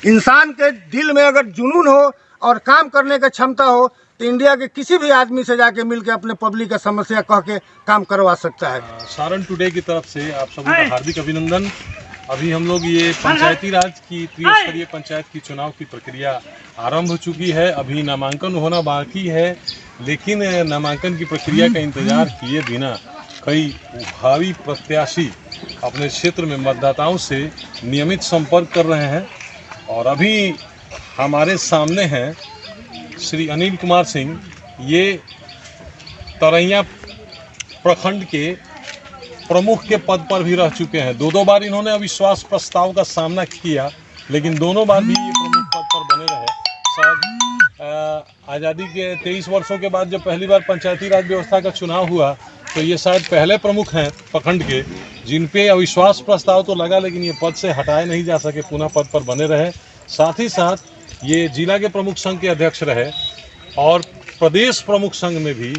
इंसान के दिल में अगर जुनून हो और काम करने की क्षमता हो तो इंडिया के किसी भी आदमी से जाके मिलकर अपने पब्लिक का समस्या कह के काम करवा सकता है। सारण टुडे की तरफ से आप सभी का हार्दिक अभिनंदन। अभी हम लोग ये पंचायती राज की त्रिस्तरीय पंचायत की चुनाव की प्रक्रिया आरंभ हो चुकी है। अभी नामांकन होना बाकी है, लेकिन नामांकन की प्रक्रिया का इंतजार किए बिना कई भावी प्रत्याशी अपने क्षेत्र में मतदाताओं से नियमित संपर्क कर रहे हैं। और अभी हमारे सामने हैं श्री अनिल कुमार सिंह। ये तरैया प्रखंड के प्रमुख के पद पर भी रह चुके हैं। दो बार इन्होंने अविश्वास प्रस्ताव का सामना किया, लेकिन दोनों बार भी ये प्रमुख पद पर बने रहे। शायद आज़ादी के 23 वर्षों के बाद जब पहली बार पंचायती राज व्यवस्था का चुनाव हुआ तो ये शायद पहले प्रमुख हैं प्रखंड के जिन पे अविश्वास प्रस्ताव तो लगा, लेकिन ये पद से हटाए नहीं जा सके, पुनः पद पर बने रहे। साथ ही साथ ये जिला के प्रमुख संघ के अध्यक्ष रहे और प्रदेश प्रमुख संघ में भी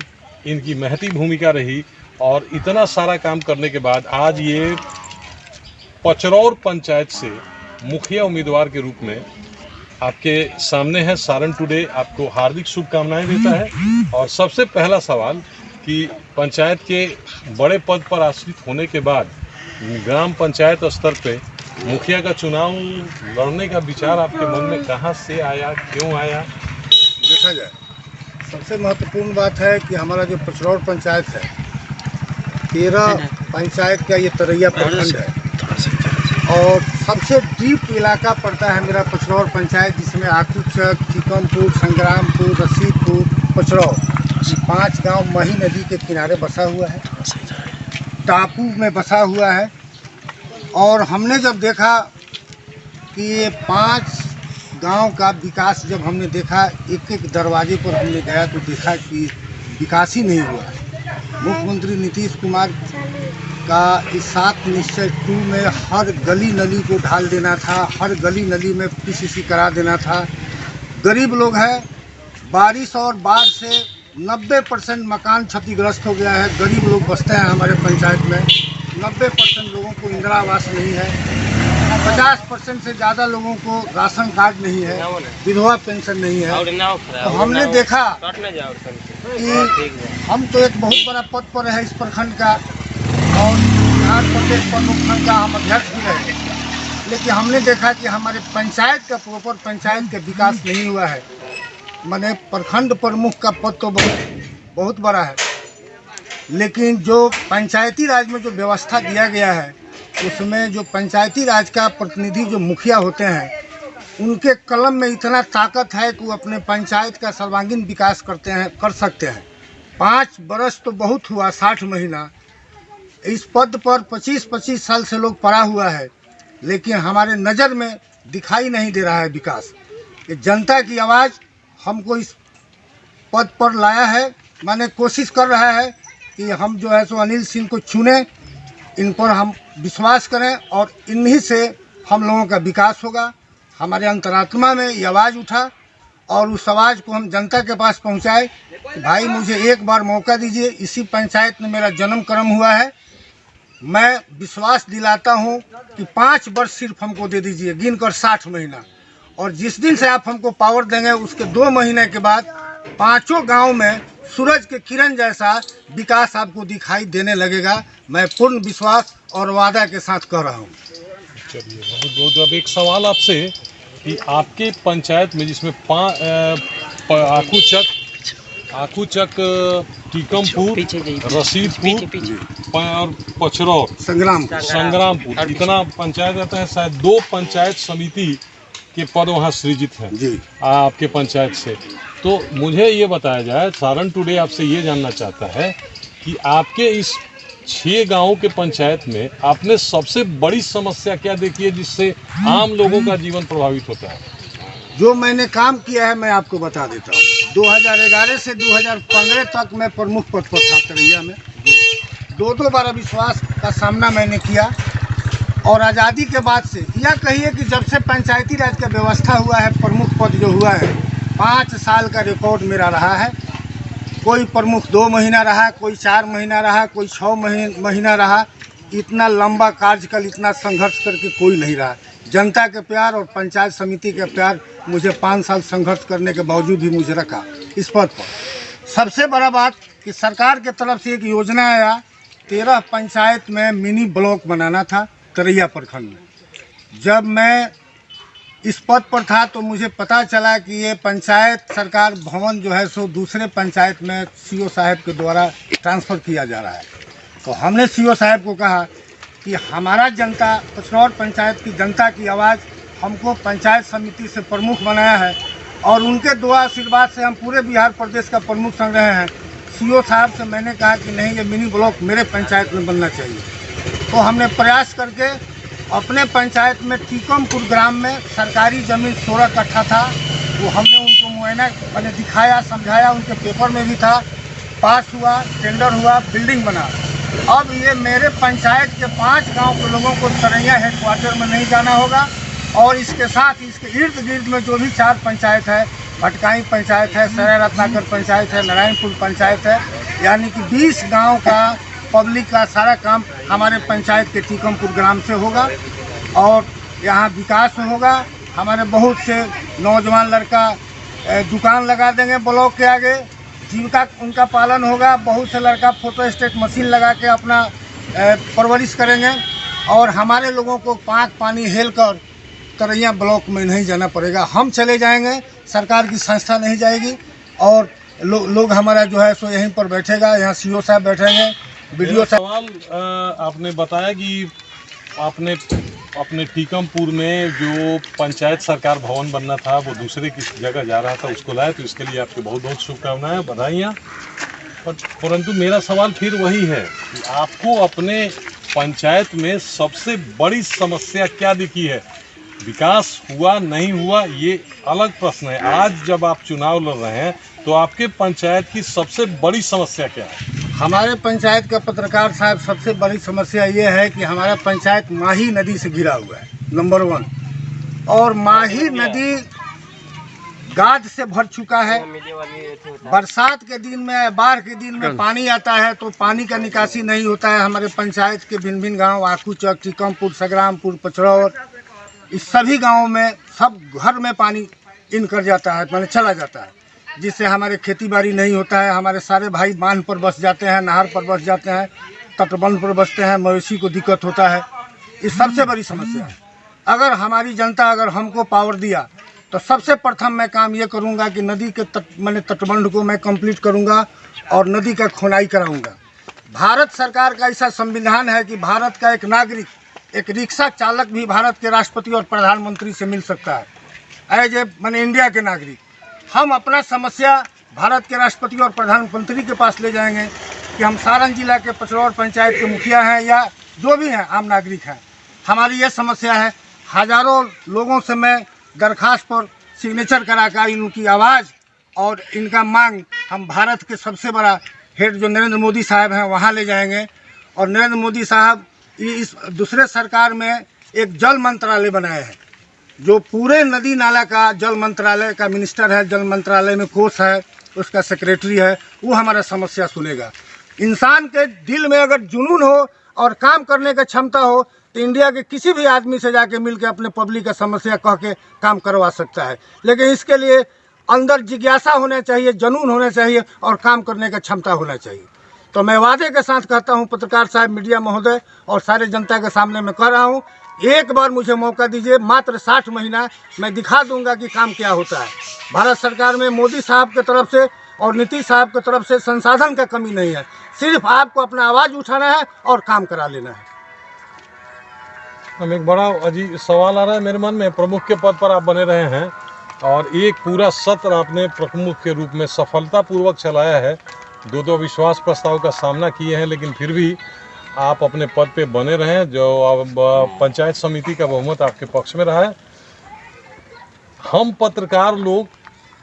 इनकी महती भूमिका रही। और इतना सारा काम करने के बाद आज ये पचरौर पंचायत से मुखिया उम्मीदवार के रूप में आपके सामने है। सारण टुडे आपको हार्दिक शुभकामनाएं देता है। और सबसे पहला सवाल कि पंचायत के बड़े पद पर आश्रित होने के बाद ग्राम पंचायत स्तर पे मुखिया का चुनाव लड़ने का विचार आपके मन में कहाँ से आया, क्यों आया? देखा जाए, सबसे महत्वपूर्ण बात है कि हमारा जो पचरौर पंचायत है 13 पंचायत का ये तरैया प्रखंड है और सबसे डीप इलाका पड़ता है मेरा पचरौर पंचायत, जिसमें आकूचक, टीकमपुर, संग्रामपुर, रसीदपुर, पचरौर 5 गांव मही नदी के किनारे बसा हुआ है, टापू में बसा हुआ है। और हमने जब देखा कि ये 5 गांव का विकास जब हमने देखा, एक एक दरवाजे पर हमने गया तो देखा कि विकास ही नहीं हुआ है। मुख्यमंत्री नीतीश कुमार का इस 7 निश्चय 2 में हर गली नली को ढाल देना था, हर गली नली में पीसीसी करा देना था। गरीब लोग हैं, बारिश और बाढ़ से 90% मकान क्षतिग्रस्त हो गया है। गरीब लोग बसते हैं हमारे पंचायत में। 90% लोगों को इंदिरा आवास नहीं है, 50% से ज़्यादा लोगों को राशन कार्ड नहीं है, विधवा पेंशन नहीं है। तो हमने देखा कि हम तो एक बहुत बड़ा पद पर है इस प्रखंड का और बिहार प्रदेश प्रमुख संघ का हम अध्यक्ष भी रहे, लेकिन हमने देखा कि हमारे पंचायत का प्रॉपर पंचायत का विकास नहीं हुआ है। माने प्रखंड प्रमुख का पद तो बहुत बड़ा है, लेकिन जो पंचायती राज में जो व्यवस्था दिया गया है उसमें जो पंचायती राज का प्रतिनिधि जो मुखिया होते हैं उनके कलम में इतना ताकत है कि वो अपने पंचायत का सर्वांगीण विकास कर सकते हैं। 5 बरस तो बहुत हुआ, 60 महीना इस पद पर 25-25 साल से लोग पड़ा हुआ है, लेकिन हमारे नज़र में दिखाई नहीं दे रहा है विकास। ये जनता की आवाज़ हमको इस पद पर लाया है। मैंने कोशिश कर रहा है कि हम जो है सो अनिल सिंह को चुने, इन पर हम विश्वास करें और इन्हीं से हम लोगों का विकास होगा। हमारे अंतरात्मा में ये आवाज़ उठा और उस आवाज़ को हम जनता के पास पहुंचाए कि भाई मुझे एक बार मौका दीजिए। इसी पंचायत में मेरा जन्म कर्म हुआ है। मैं विश्वास दिलाता हूं कि 5 वर्ष सिर्फ हमको दे दीजिए, गिनकर 60 महीना, और जिस दिन से आप हमको पावर देंगे उसके 2 महीने के बाद 5 गाँव में सूरज के किरण जैसा विकास आपको दिखाई देने लगेगा। मैं पूर्ण विश्वास और वादा के साथ कह रहा हूँ। चलिए, बहुत बहुत। अब एक सवाल आपसे कि आपके पंचायत में जिसमें आकूचक, टीकमपुर, रसीदपुर और पचरौर, संग्रामपुर इतना पंचायत रहता है। शायद 2 पंचायत समिति के पद वहाँ सृजित हैं जी आपके पंचायत से। तो मुझे ये बताया जाए, सारण टुडे आपसे ये जानना चाहता है कि आपके इस 6 गांवों के पंचायत में आपने सबसे बड़ी समस्या क्या देखी है जिससे आम लोगों का जीवन प्रभावित होता है? जो मैंने काम किया है मैं आपको बता देता हूँ। 2011 से 2015 तक मैं प्रमुख पद पर था तरैया में। 2 बार अविश्वास का सामना मैंने किया और आज़ादी के बाद से यह कहिए कि जब से पंचायती राज का व्यवस्था हुआ है, प्रमुख पद जो हुआ है 5 साल का रिकॉर्ड मेरा रहा है। कोई प्रमुख 2 महीना रहा, कोई 4 महीना रहा, कोई 6 महीना रहा। इतना लंबा कार्यकाल, इतना संघर्ष करके कोई नहीं रहा। जनता के प्यार और पंचायत समिति के प्यार मुझे 5 साल संघर्ष करने के बावजूद भी मुझे रखा इस पद पर। सबसे बड़ा बात कि सरकार के तरफ से एक योजना आया, 13 पंचायत में मिनी ब्लॉक बनाना था तरैया प्रखंड में। जब मैं इस पद पर था तो मुझे पता चला कि ये पंचायत सरकार भवन जो है सो दूसरे पंचायत में सीओ साहब के द्वारा ट्रांसफ़र किया जा रहा है। तो हमने सीओ साहब को कहा कि हमारा जनता, पचरौर पंचायत की जनता की आवाज़ हमको पंचायत समिति से प्रमुख बनाया है और उनके दुआ आशीर्वाद से हम पूरे बिहार प्रदेश का प्रमुख संग रहे हैं। सीओ साहब से मैंने कहा कि नहीं, ये मिनी ब्लॉक मेरे पंचायत में बनना चाहिए। तो हमने प्रयास करके अपने पंचायत में टीकमपुर ग्राम में सरकारी ज़मीन 16 कट्ठा था, वो हमने उनको मुआयना मैंने दिखाया, समझाया, उनके पेपर में भी था, पास हुआ, टेंडर हुआ, बिल्डिंग बना। अब ये मेरे पंचायत के 5 गांव के लोगों को तरैया हेडक्वार्टर में नहीं जाना होगा और इसके साथ इसके इर्द गिर्द में जो भी 4 पंचायत है, भटकाई पंचायत है, सराय रत्नाकर पंचायत है, नारायणपुर पंचायत है, यानी कि 20 गांव का पब्लिक का सारा काम हमारे पंचायत के टीकमपुर ग्राम से होगा और यहाँ विकास होगा। हमारे बहुत से नौजवान लड़का दुकान लगा देंगे ब्लॉक के आगे, जीविका उनका पालन होगा। बहुत से लड़का फोटो स्टेट मशीन लगा के अपना परवरिश करेंगे और हमारे लोगों को पाक पानी हेल कर तरैया ब्लॉक में नहीं जाना पड़ेगा। हम चले जाएंगे, सरकार की संस्था नहीं जाएगी और लोग हमारा जो है सो यहीं पर बैठेगा। यहाँ सीओ साहब बैठेंगे, वीडियो सवाल आपने बताया कि आपने अपने टीकमपुर में जो पंचायत सरकार भवन बनना था वो दूसरे की जगह जा रहा था, उसको लाए, तो इसके लिए आपके बहुत बहुत शुभकामनाएं, बधाइयाँ। परंतु मेरा सवाल फिर वही है कि आपको अपने पंचायत में सबसे बड़ी समस्या क्या दिखी है? विकास हुआ नहीं हुआ ये अलग प्रश्न है। आज जब आप चुनाव लड़ रहे हैं तो आपके पंचायत की सबसे बड़ी समस्या क्या है? हमारे पंचायत का पत्रकार साहब, सबसे बड़ी समस्या ये है कि हमारा पंचायत माही नदी से घिरा हुआ है, नंबर 1। और माही नदी गाद से भर चुका है। बरसात के दिन में, बाढ़ के दिन में पानी आता है तो पानी का निकासी नहीं होता है। हमारे पंचायत के भिन्न भिन्न गाँव, आकूचक, टीकमपुर, संग्रामपुर, पचरौर, इस सभी गाँवों में सब घर में पानी इन कर जाता है, माने चला जाता है, जिससे हमारे खेती बाड़ी नहीं होता है। हमारे सारे भाई बांध पर बस जाते हैं, नहर पर बस जाते हैं, तटबंध पर बसते हैं, मवेशी को दिक्कत होता है। इस सबसे बड़ी समस्या है। अगर हमारी जनता अगर हमको पावर दिया तो सबसे प्रथम मैं काम ये करूँगा कि नदी के तटबंध को मैं कंप्लीट करूँगा और नदी का खोनाई कराऊँगा। भारत सरकार का ऐसा संविधान है कि भारत का एक नागरिक, एक रिक्शा चालक भी भारत के राष्ट्रपति और प्रधानमंत्री से मिल सकता है, एज ए माने इंडिया के नागरिक। हम अपना समस्या भारत के राष्ट्रपति और प्रधानमंत्री के पास ले जाएंगे कि हम सारण जिला के पचरौर पंचायत के मुखिया हैं या जो भी हैं, आम नागरिक हैं, हमारी ये समस्या है। हजारों लोगों से मैं दरखास्त पर सिग्नेचर कराकर इनकी आवाज़ और इनका मांग हम भारत के सबसे बड़ा हेड जो नरेंद्र मोदी साहब हैं वहाँ ले जाएंगे। और नरेंद्र मोदी साहब इस दूसरे सरकार में एक जल मंत्रालय बनाए हैं, जो पूरे नदी नाला का जल मंत्रालय का मिनिस्टर है, जल मंत्रालय में कोष है, उसका सेक्रेटरी है, वो हमारा समस्या सुनेगा। इंसान के दिल में अगर जुनून हो और काम करने की क्षमता हो तो इंडिया के किसी भी आदमी से जाके मिल के अपने पब्लिक का समस्या कह के काम करवा सकता है। लेकिन इसके लिए अंदर जिज्ञासा होना चाहिए, जुनून होना चाहिए और काम करने की क्षमता होना चाहिए। तो मैं वादे के साथ कहता हूँ पत्रकार साहब, मीडिया महोदय और सारे जनता के सामने मैं कह रहा हूँ, एक बार मुझे मौका दीजिए, मात्र 60 महीना मैं दिखा दूंगा कि काम क्या होता है। भारत सरकार में मोदी साहब की तरफ से और नीतीश साहब की तरफ से संसाधन का कमी नहीं है, सिर्फ आपको अपना आवाज़ उठाना है और काम करा लेना है। हम एक बड़ा अजीब सवाल आ रहा है मेरे मन में। प्रमुख के पद पर आप बने रहे हैं और एक पूरा सत्र आपने प्रमुख के रूप में सफलतापूर्वक चलाया है, 2 विश्वास प्रस्ताव का सामना किए हैं, लेकिन फिर भी आप अपने पद पे बने रहे, जो अब पंचायत समिति का बहुमत आपके पक्ष में रहा है। हम पत्रकार लोग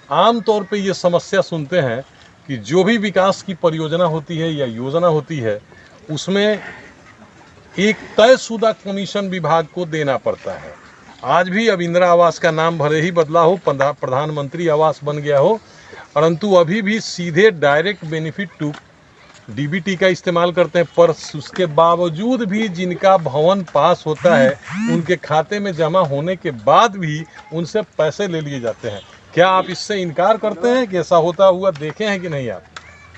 आम तौर पे ये समस्या सुनते हैं कि जो भी विकास की परियोजना होती है या योजना होती है उसमें एक तयशुदा कमीशन विभाग को देना पड़ता है। आज भी अब इंदिरा आवास का नाम भले ही बदला हो, प्रधानमंत्री आवास बन गया हो, परंतु अभी भी सीधे डायरेक्ट बेनिफिट टू डीबीटी का इस्तेमाल करते हैं, पर उसके बावजूद भी जिनका भवन पास होता है उनके खाते में जमा होने के बाद भी उनसे पैसे ले लिए जाते हैं। क्या आप इससे इनकार करते हैं कि ऐसा होता हुआ देखे हैं कि नहीं?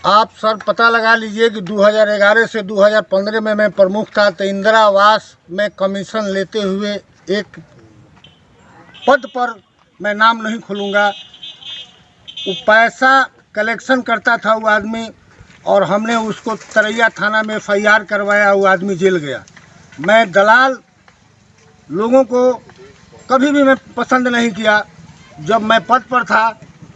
आप सर पता लगा लीजिए कि 2011 से 2015 में मैं प्रमुख था, तो इंदिरा आवास में कमीशन लेते हुए एक पद पर, मैं नाम नहीं खोलूँगा, वो पैसा कलेक्शन करता था वो आदमी, और हमने उसको तरैया थाना में FIR करवाया, वो आदमी जेल गया। मैं दलाल लोगों को कभी भी मैं पसंद नहीं किया। जब मैं पद पर था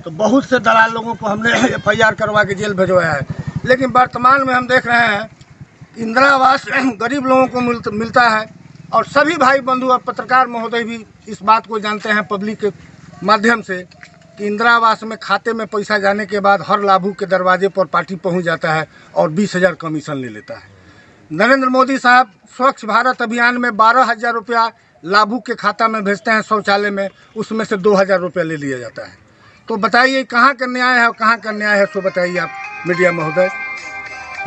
तो बहुत से दलाल लोगों को हमने FIR करवा के जेल भिजवाया है। लेकिन वर्तमान में हम देख रहे हैं इंदिरा आवास गरीब लोगों को मिलता है, और सभी भाई बंधु और पत्रकार महोदय भी इस बात को जानते हैं पब्लिक के माध्यम से कि इंदिरा आवास में खाते में पैसा जाने के बाद हर लाभुक के दरवाजे पर पार्टी पहुंच जाता है और 20,000 कमीशन ले लेता है। नरेंद्र मोदी साहब स्वच्छ भारत अभियान में 12,000 रुपया लाभुक के खाता में भेजते हैं शौचालय में, उसमें से 2,000 रुपया ले लिया जाता है। तो बताइए कहाँ का न्याय है और कहाँ का न्याय है, सो बताइए आप मीडिया महोदय।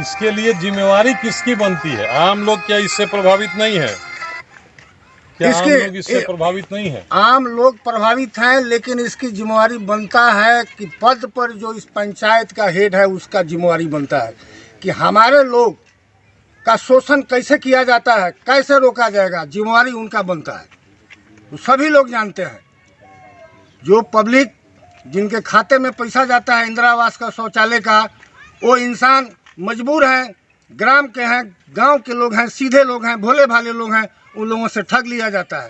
इसके लिए जिम्मेवारी किसकी बनती है? आम लोग क्या इससे प्रभावित नहीं है? क्या आम लोग इससे प्रभावित नहीं है? आम लोग प्रभावित हैं, लेकिन इसकी जिम्मेवारी बनता है कि पद पर जो इस पंचायत का हेड है उसका जिम्मेवारी बनता है कि हमारे लोग का शोषण कैसे किया जाता है, कैसे रोका जाएगा, जिम्मेवारी उनका बनता है। तो सभी लोग जानते हैं, जो पब्लिक जिनके खाते में पैसा जाता है इंदिरा आवास का, शौचालय का, वो इंसान मजबूर हैं, ग्राम के हैं, गांव के लोग हैं, सीधे लोग हैं, भोले भाले लोग हैं, उन लोगों से ठग लिया जाता है।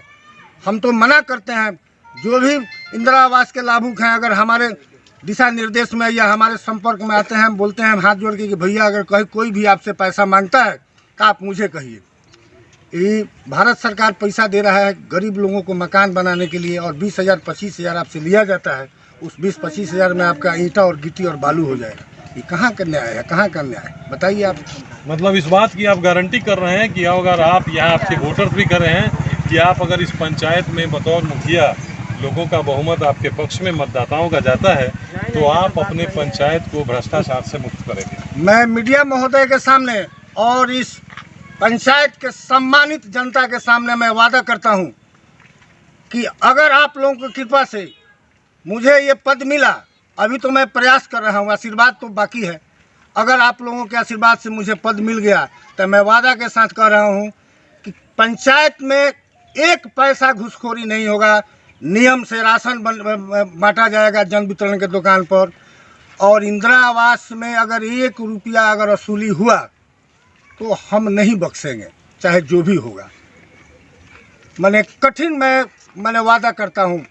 हम तो मना करते हैं, जो भी इंदिरा आवास के लाभुक हैं अगर हमारे दिशा निर्देश में या हमारे संपर्क में आते हैं, बोलते हैं हाथ जोड़ के कि भैया अगर कहीं कोई भी आपसे पैसा मांगता है तो आप मुझे कहिए। ये भारत सरकार पैसा दे रहा है गरीब लोगों को मकान बनाने के लिए, और 20,000 25,000 आपसे लिया जाता है। उस 20-25,000 में आपका ईंटा और गिट्टी और बालू हो जाएगा। ये कहाँ का न्याय है, कहाँ का न्याय है, बताइए आप। मतलब इस बात की आप गारंटी कर रहे हैं कि अगर आप यहाँ आपके वोटर्स भी कर रहे हैं कि आप अगर इस पंचायत में बतौर मुखिया लोगों का बहुमत आपके पक्ष में मतदाताओं का जाता है तो आप अपने पंचायत को भ्रष्टाचार से मुक्त करेंगे? मैं मीडिया महोदय के सामने और इस पंचायत के सम्मानित जनता के सामने मैं वादा करता हूँ कि अगर आप लोगों की कृपा से मुझे ये पद मिला, अभी तो मैं प्रयास कर रहा हूँ, आशीर्वाद तो बाकी है। अगर आप लोगों के आशीर्वाद से मुझे पद मिल गया तो मैं वादा के साथ कह रहा हूँ कि पंचायत में एक पैसा घूसखोरी नहीं होगा, नियम से राशन बांटा जाएगा जन वितरण के दुकान पर, और इंदिरा आवास में अगर 1 रुपया अगर वसूली हुआ तो हम नहीं बख्शेंगे, चाहे जो भी होगा। मैंने वादा करता हूँ,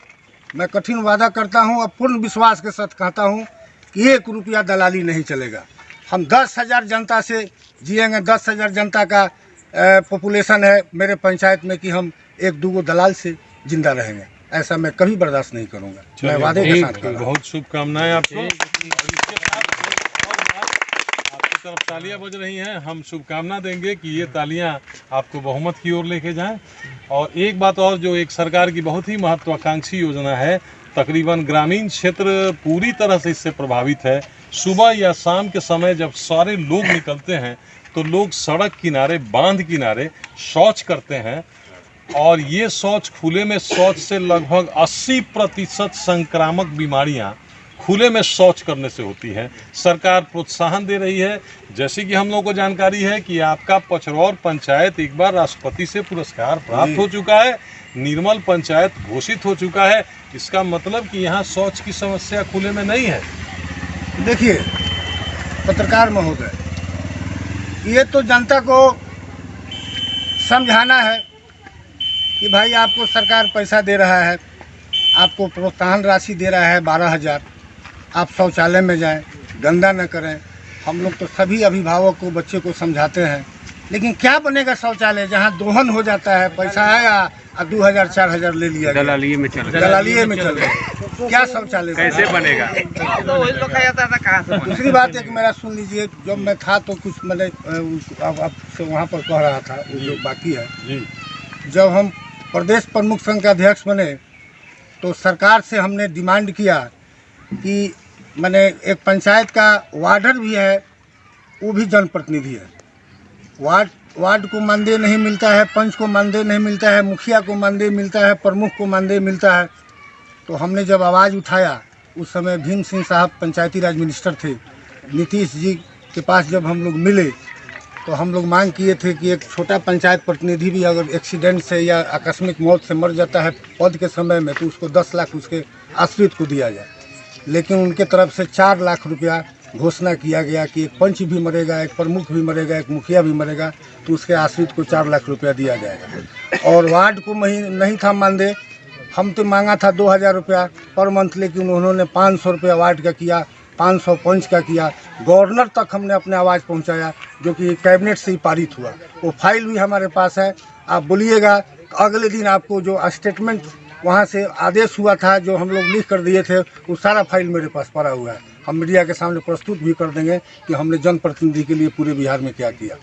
मैं कठिन वादा करता हूँ और पूर्ण विश्वास के साथ कहता हूँ कि 1 रुपया दलाली नहीं चलेगा। हम 10,000 जनता से जिएंगे, 10,000 जनता का पॉपुलेशन है मेरे पंचायत में, कि हम 1-2 दलाल से जिंदा रहेंगे, ऐसा मैं कभी बर्दाश्त नहीं करूँगा। मैं वादे के साथ बहुत शुभकामनाएं आपको। आपकी तरफ तालियां बज रही हैं, हम शुभकामना देंगे कि ये तालियां आपको बहुमत की ओर लेके जाएं। और एक बात और, जो एक सरकार की बहुत ही महत्वाकांक्षी योजना है, तकरीबन ग्रामीण क्षेत्र पूरी तरह से इससे प्रभावित है। सुबह या शाम के समय जब सारे लोग निकलते हैं तो लोग सड़क किनारे, बांध किनारे शौच करते हैं, और ये शौच, खुले में शौच से लगभग 80% संक्रामक बीमारियां खुले में शौच करने से होती है। सरकार प्रोत्साहन दे रही है। जैसे कि हम लोगों को जानकारी है कि आपका पचरौर पंचायत एक बार राष्ट्रपति से पुरस्कार प्राप्त हो चुका है, निर्मल पंचायत घोषित हो चुका है। इसका मतलब कि यहाँ शौच की समस्या खुले में नहीं है। देखिए पत्रकार महोदय, ये तो जनता को समझाना है कि भाई आपको सरकार पैसा दे रहा है, आपको प्रोत्साहन राशि दे रहा है 12,000, आप शौचालय में जाएं, गंदा न करें। हम लोग तो सभी अभिभावक को, बच्चे को समझाते हैं, लेकिन क्या बनेगा शौचालय जहाँ दोहन हो जाता है, पैसा आया और 2,000-4,000 ले लिया, दलालिए में चल रहा है। क्या शौचालय कैसे बनेगा? दूसरी बात एक मेरा सुन लीजिए, जब मैं था तो कुछ मैंने आपसे वहाँ पर कह रहा था, वो जो बाकी है, जब हम प्रदेश प्रमुख संघ के अध्यक्ष बने तो सरकार से हमने डिमांड किया कि मैंने एक पंचायत का वार्डर भी है वो भी जनप्रतिनिधि है। वार्ड को मानदेय नहीं मिलता है, पंच को मानदेय नहीं मिलता है, मुखिया को मानदेय मिलता है, प्रमुख को मानदेय मिलता है। तो हमने जब आवाज़ उठाया, उस समय भीम सिंह साहब पंचायती राज मिनिस्टर थे, नीतीश जी के पास जब हम लोग मिले तो हम लोग मांग किए थे कि एक छोटा पंचायत प्रतिनिधि भी अगर एक्सीडेंट से या आकस्मिक मौत से मर जाता है पद के समय में तो उसको 10 लाख उसके आश्रित को दिया जाए। लेकिन उनके तरफ से 4 लाख रुपया घोषणा किया गया कि एक पंच भी मरेगा, एक प्रमुख भी मरेगा, एक मुखिया भी मरेगा तो उसके आश्रित को 4 लाख रुपया दिया जाएगा। और वार्ड को नहीं था मानदेय, हम तो मांगा था 2000 रुपया पर मंथ, लेकिन उन्होंने 500 रुपया वार्ड का किया, 500 पंच का किया। गवर्नर तक हमने अपने आवाज़ पहुंचाया, जो कि कैबिनेट से ही पारित हुआ। वो फाइल भी हमारे पास है, आप बोलिएगा अगले दिन आपको जो स्टेटमेंट वहाँ से आदेश हुआ था जो हम लोग लिख कर दिए थे, वो सारा फाइल मेरे पास पड़ा हुआ है। हम मीडिया के सामने प्रस्तुत भी कर देंगे कि हमने जनप्रतिनिधि के लिए पूरे बिहार में क्या किया।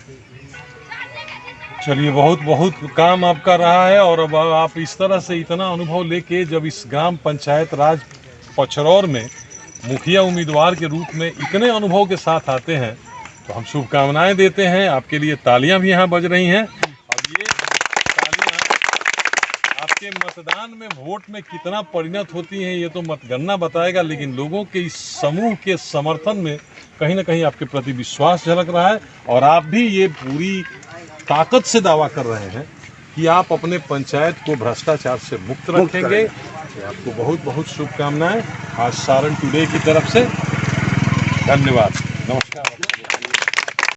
चलिए, बहुत बहुत काम आपका रहा है और अब आप इस तरह से इतना अनुभव लेके जब इस ग्राम पंचायत राज पचरौर में मुखिया उम्मीदवार के रूप में इतने अनुभव के साथ आते हैं तो हम शुभकामनाएं देते हैं। आपके लिए तालियां भी यहाँ बज रही हैं और ये तालियां आपके मतदान में वोट में कितना परिणत होती हैं ये तो मतगणना बताएगा, लेकिन लोगों के इस समूह के समर्थन में कहीं ना कहीं आपके प्रति विश्वास झलक रहा है और आप भी ये पूरी ताकत से दावा कर रहे हैं कि आप अपने पंचायत को भ्रष्टाचार से मुक्त रखेंगे। आपको बहुत बहुत शुभकामनाएं आज सारण टुडे की तरफ से। धन्यवाद, नमस्कार।